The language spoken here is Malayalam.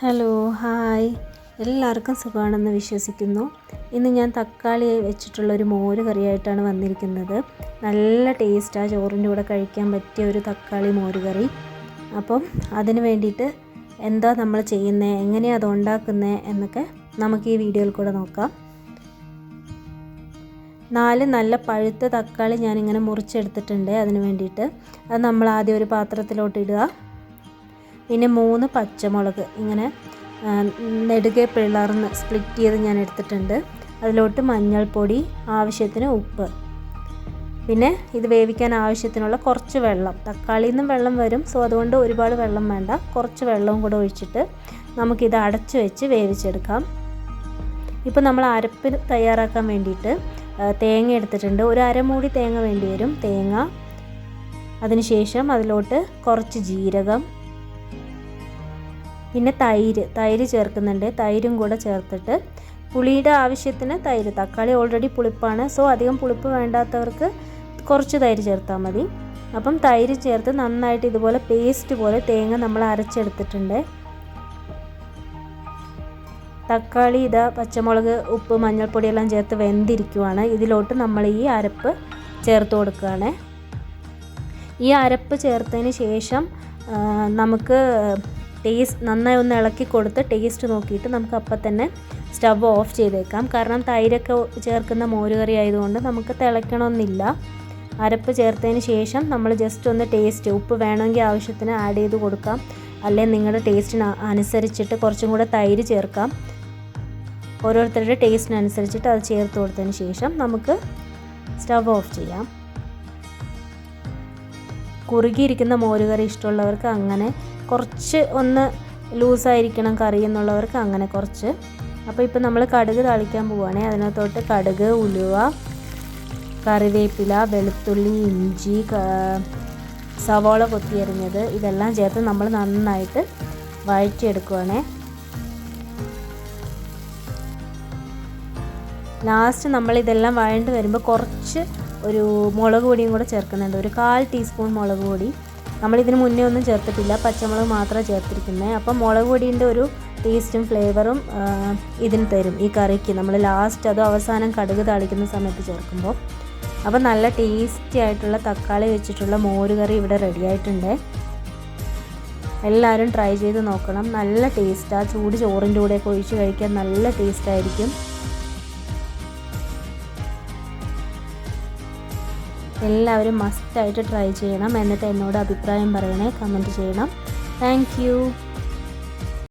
ഹലോ ഹായ്, എല്ലാവർക്കും സുഖമാണെന്ന് വിശ്വസിക്കുന്നു. ഇന്ന് ഞാൻ തക്കാളി വെച്ചിട്ടുള്ളൊരു മോര് കറിയായിട്ടാണ് വന്നിരിക്കുന്നത്. നല്ല ടേസ്റ്റാണ്, ചോറിൻ്റെ കൂടെ കഴിക്കാൻ പറ്റിയ ഒരു തക്കാളി മോര് കറി. അപ്പം അതിന് വേണ്ടിയിട്ട് എന്താ നമ്മൾ ചെയ്യുന്നത്, എങ്ങനെയാണ് അത് ഉണ്ടാക്കുന്നത് എന്നൊക്കെ നമുക്ക് ഈ വീഡിയോയിൽ കൂടെ നോക്കാം. 4 നല്ല പഴുത്ത തക്കാളി ഞാനിങ്ങനെ മുറിച്ചെടുത്തിട്ടുണ്ട്. അതിന് വേണ്ടിയിട്ട് അത് നമ്മൾ ആദ്യം ഒരു പാത്രത്തിലോട്ട് ഇടുക. പിന്നെ 3 പച്ചമുളക് ഇങ്ങനെ നെടുകെ പിളർന്ന് സ്പ്ലിറ്റ് ചെയ്ത് ഞാൻ എടുത്തിട്ടുണ്ട്. അതിലോട്ട് മഞ്ഞൾപ്പൊടി, ആവശ്യത്തിന് ഉപ്പ്, പിന്നെ ഇത് വേവിക്കാൻ ആവശ്യത്തിനുള്ള കുറച്ച് വെള്ളം. തക്കാളിയിൽ നിന്നും വെള്ളം വരും, സോ അതുകൊണ്ട് ഒരുപാട് വെള്ളം വേണ്ട, കുറച്ച് വെള്ളവും കൂടെ ഒഴിച്ചിട്ട് നമുക്കിത് അടച്ചു വെച്ച് വേവിച്ചെടുക്കാം. ഇപ്പോൾ നമ്മൾ അരപ്പ് തയ്യാറാക്കാൻ വേണ്ടിയിട്ട് തേങ്ങ എടുത്തിട്ടുണ്ട്. ഒരു അരമൂടി തേങ്ങ വേണ്ടി വരും. തേങ്ങ, അതിനുശേഷം അതിലോട്ട് കുറച്ച് ജീരകം, പിന്നെ തൈര് ചേർക്കുന്നുണ്ട്. തൈരും കൂടെ ചേർത്തിട്ട് പുളിയുടെ ആവശ്യത്തിന് തൈര്, തക്കാളി ഓൾറെഡി പുളിപ്പാണ്, സോ അധികം പുളിപ്പ് വേണ്ടാത്തവർക്ക് കുറച്ച് തൈര് ചേർത്താൽ മതി. അപ്പം തൈര് ചേർത്ത് നന്നായിട്ട് ഇതുപോലെ പേസ്റ്റ് പോലെ തേങ്ങ നമ്മൾ അരച്ചെടുത്തിട്ടുണ്ട്. തക്കാളി പച്ചമുളക്, ഉപ്പ്, മഞ്ഞൾപ്പൊടി എല്ലാം ചേർത്ത് വെന്തിരിക്കുവാണ്. ഇതിലോട്ട് നമ്മൾ ഈ അരപ്പ് ചേർത്ത് കൊടുക്കുകയാണ്. ഈ അരപ്പ് ചേർത്തതിന് ശേഷം നമുക്ക് നന്നായി ഒന്ന് ഇളക്കി കൊടുത്ത് ടേസ്റ്റ് നോക്കിയിട്ട് നമുക്ക് അപ്പം തന്നെ സ്റ്റവ് ഓഫ് ചെയ്തേക്കാം. കാരണം തൈരൊക്കെ ചേർക്കുന്ന മോരുകറി ആയതുകൊണ്ട് നമുക്ക് തിളയ്ക്കണമെന്നില്ല. അരപ്പ് ചേർത്തതിന് ശേഷം നമ്മൾ ജസ്റ്റ് ഒന്ന് ടേസ്റ്റ്, ഉപ്പ് വേണമെങ്കിൽ ആവശ്യത്തിന് ആഡ് ചെയ്ത് കൊടുക്കാം, അല്ലെങ്കിൽ നിങ്ങളുടെ ടേസ്റ്റിന് അനുസരിച്ചിട്ട് കുറച്ചും കൂടെ തൈര് ചേർക്കാം. ഓരോരുത്തരുടെ ടേസ്റ്റിനനുസരിച്ചിട്ട് അത് ചേർത്ത് കൊടുത്തതിന് ശേഷം നമുക്ക് സ്റ്റവ് ഓഫ് ചെയ്യാം. കുറുകിയിരിക്കുന്ന മോരുകറി ഇഷ്ടമുള്ളവർക്ക് അങ്ങനെ, കുറച്ച് ഒന്ന് ലൂസായിരിക്കണം കറി എന്നുള്ളവർക്ക് അങ്ങനെ കുറച്ച്. അപ്പോൾ ഇപ്പോൾ നമ്മൾ കടുക് താളിക്കാൻ പോവുകയാണ്. അതിനകത്തോട്ട് കടുക്, ഉലുവ, കറിവേപ്പില, വെളുത്തുള്ളി, ഇഞ്ചി, സവാള കൊത്തിയരിഞ്ഞത് ഇതെല്ലാം ചേർത്ത് നമ്മൾ നന്നായിട്ട് വഴറ്റിയെടുക്കുകയാണ്. ലാസ്റ്റ് നമ്മൾ ഇതെല്ലാം വഴണ്ട് വരുമ്പോൾ കുറച്ച് ഒരു മുളക് പൊടിയും കൂടെ ചേർക്കുന്നുണ്ട്. ഒരു 1/4 ടീസ്പൂൺ മുളക് പൊടി. നമ്മളിതിന് മുന്നേ ഒന്നും ചേർത്തിട്ടില്ല, പച്ചമുളക് മാത്രമേ ചേർത്തിരിക്കുന്നത്. അപ്പം മുളക് പൊടീൻ്റെ ഒരു ടേസ്റ്റും ഫ്ലേവറും ഇതിന് തരും ഈ കറിക്ക്. നമ്മൾ ലാസ്റ്റ് അത് അവസാനം കടുക് താളിക്കുന്ന സമയത്ത് ചേർക്കുമ്പോൾ. അപ്പം നല്ല ടേസ്റ്റി ആയിട്ടുള്ള തക്കാളി വെച്ചിട്ടുള്ള മോര് കറി ഇവിടെ റെഡി ആയിട്ടുണ്ട്. എല്ലാവരും ട്രൈ ചെയ്ത് നോക്കണം. നല്ല ടേസ്റ്റാണ്, ചൂട് ചോറിൻ്റെ കൂടെയൊക്കെ ഒഴിച്ച് കഴിക്കാൻ നല്ല ടേസ്റ്റായിരിക്കും. എല്ലാവരും മസ്റ്റായിട്ട് ട്രൈ ചെയ്യണം. എന്നിട്ട് എന്നോട് അഭിപ്രായം പറയണേ, കമൻറ്റ് ചെയ്യണം. Thank you.